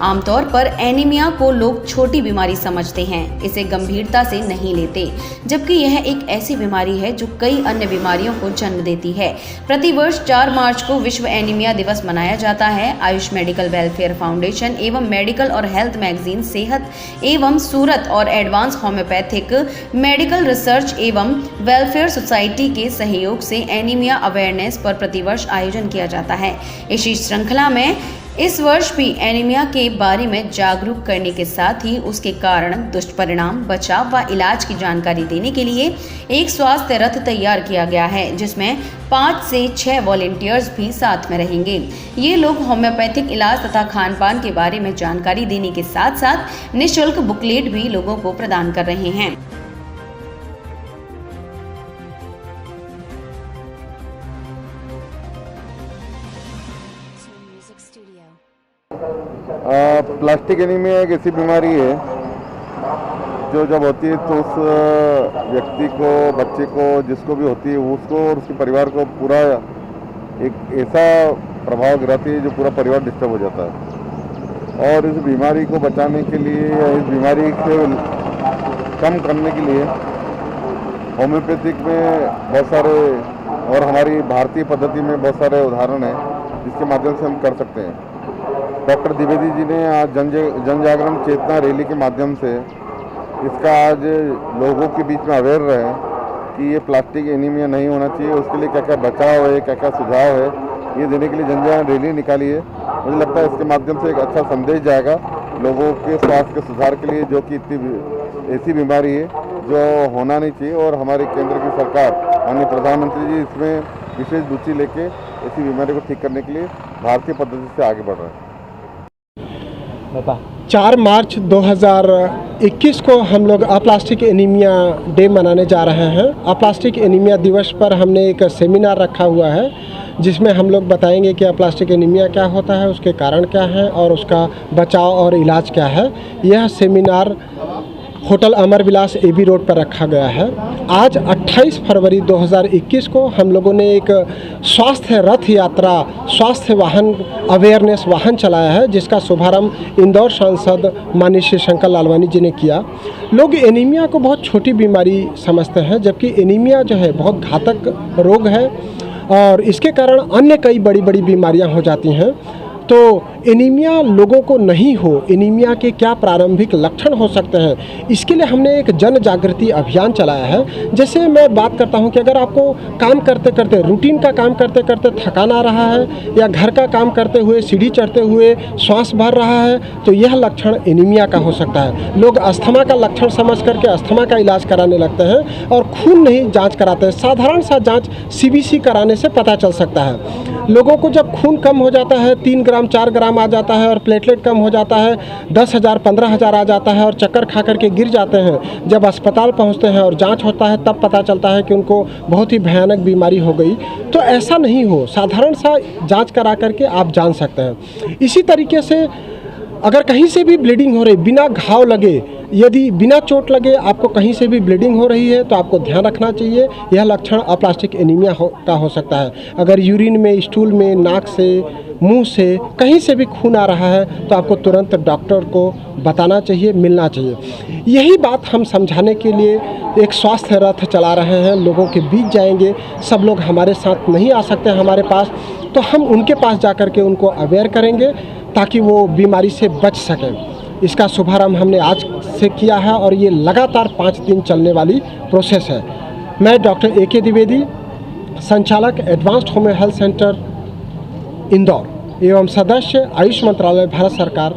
आमतौर पर एनीमिया को लोग छोटी बीमारी समझते हैं, इसे गंभीरता से नहीं लेते, जबकि यह एक ऐसी बीमारी है जो कई अन्य बीमारियों को जन्म देती है। प्रतिवर्ष 4 मार्च को विश्व एनीमिया दिवस मनाया जाता है। आयुष मेडिकल वेलफेयर फाउंडेशन एवं मेडिकल और हेल्थ मैगजीन सेहत एवं सूरत और एडवांस होम्योपैथिक मेडिकल रिसर्च एवं वेलफेयर सोसाइटी के सहयोग से एनीमिया अवेयरनेस पर प्रतिवर्ष आयोजन किया जाता है। इसी श्रृंखला में इस वर्ष भी एनीमिया के बारे में जागरूक करने के साथ ही उसके कारण, दुष्परिणाम, बचाव व इलाज की जानकारी देने के लिए एक स्वास्थ्य रथ तैयार किया गया है, जिसमें 5 से 6 वॉलंटियर्स भी साथ में रहेंगे। ये लोग होम्योपैथिक इलाज तथा खान पान के बारे में जानकारी देने के साथ साथ निःशुल्क बुकलेट भी लोगों को प्रदान कर रहे हैं। प्लास्टिक एनीमिया एक ऐसी बीमारी है जो जब होती है तो उस व्यक्ति को, बच्चे को, जिसको भी होती है उसको और उसके परिवार को पूरा एक ऐसा प्रभाव गिराती है जो पूरा परिवार डिस्टर्ब हो जाता है। और इस बीमारी को बचाने के लिए या इस बीमारी से कम करने के लिए होम्योपैथिक में बहुत सारे और हमारी भारतीय पद्धति में बहुत सारे उदाहरण हैं जिसके माध्यम से हम कर सकते हैं। डॉक्टर द्विवेदी जी ने आज जन जागरण चेतना रैली के माध्यम से इसका आज लोगों के बीच में अवेयर रहे कि ये प्लास्टिक एनीमिया नहीं होना चाहिए, उसके लिए क्या क्या बचाव है, क्या क्या सुझाव है, ये देने के लिए जन जागरण रैली निकाली है। मुझे लगता है इसके माध्यम से एक अच्छा संदेश जाएगा लोगों के स्वास्थ्य के सुधार के लिए, जो कि इतनी ऐसी बीमारी है जो होना नहीं चाहिए। और हमारे केंद्र की सरकार, माननीय प्रधानमंत्री जी इसमें विशेष रुचि लेके ऐसी बीमारी को ठीक करने के लिए भारतीय पद्धति से आगे बढ़ रहे हैं। 4 मार्च 2021 को हम लोग अप्लास्टिक एनीमिया डे मनाने जा रहे हैं। अप्लास्टिक एनीमिया दिवस पर हमने एक सेमिनार रखा हुआ है जिसमें हम लोग बताएंगे कि अप्लास्टिक एनीमिया क्या होता है, उसके कारण क्या हैं और उसका बचाव और इलाज क्या है। यह सेमिनार होटल अमर विलास एबी रोड पर रखा गया है। आज 28 फरवरी 2021 को हम लोगों ने एक स्वास्थ्य रथ यात्रा, स्वास्थ्य वाहन अवेयरनेस वाहन चलाया है, जिसका शुभारंभ इंदौर सांसद माननीय श्री शंकर लालवानी जी ने किया। लोग एनीमिया को बहुत छोटी बीमारी समझते हैं, जबकि एनीमिया जो है बहुत घातक रोग है और इसके कारण अन्य कई बड़ी बड़ी बीमारियां हो जाती हैं। तो एनीमिया लोगों को नहीं हो, एनीमिया के क्या प्रारंभिक लक्षण हो सकते हैं, इसके लिए हमने एक जन जागृति अभियान चलाया है। जैसे मैं बात करता हूं कि अगर आपको काम करते करते, रूटीन का काम करते करते थकान आ रहा है या घर का काम करते हुए, सीढ़ी चढ़ते हुए श्वास भर रहा है, तो यह लक्षण एनीमिया का हो सकता है। लोग अस्थमा का लक्षण समझ करके अस्थमा का इलाज कराने लगते हैं और खून नहीं जाँच कराते हैं। साधारण सा जाँच CBC कराने से पता चल सकता है। लोगों को जब खून कम हो जाता है, 3 ग्राम 4 ग्राम आ जाता है और प्लेटलेट कम हो जाता है, 10,000 15,000 आ जाता है और चक्कर खा करके गिर जाते हैं, जब अस्पताल पहुंचते हैं और जांच होता है तब पता चलता है कि उनको बहुत ही भयानक बीमारी हो गई। तो ऐसा नहीं हो, साधारण सा जांच करा करके आप जान सकते हैं। इसी तरीके से अगर कहीं से भी ब्लीडिंग हो रही, बिना घाव लगे, यदि बिना चोट लगे आपको कहीं से भी ब्लीडिंग हो रही है तो आपको ध्यान रखना चाहिए, यह लक्षण अप्लास्टिक एनीमिया का हो सकता है। अगर यूरिन में, स्टूल में, नाक से, मुंह से कहीं से भी खून आ रहा है तो आपको तुरंत डॉक्टर को बताना चाहिए, मिलना चाहिए। यही बात हम समझाने के लिए एक स्वास्थ्य रथ चला रहे हैं, लोगों के बीच जाएंगे। सब लोग हमारे साथ नहीं आ सकते हमारे पास, तो हम उनके पास जा कर के उनको अवेयर करेंगे ताकि वो बीमारी से बच सकें। इसका शुभारंभ हमने आज से किया है और ये लगातार 5 दिन चलने वाली प्रोसेस है। मैं डॉक्टर AK द्विवेदी, संचालक advanced homeo health centre Indore एवं सदस्य आयुष मंत्रालय भारत सरकार,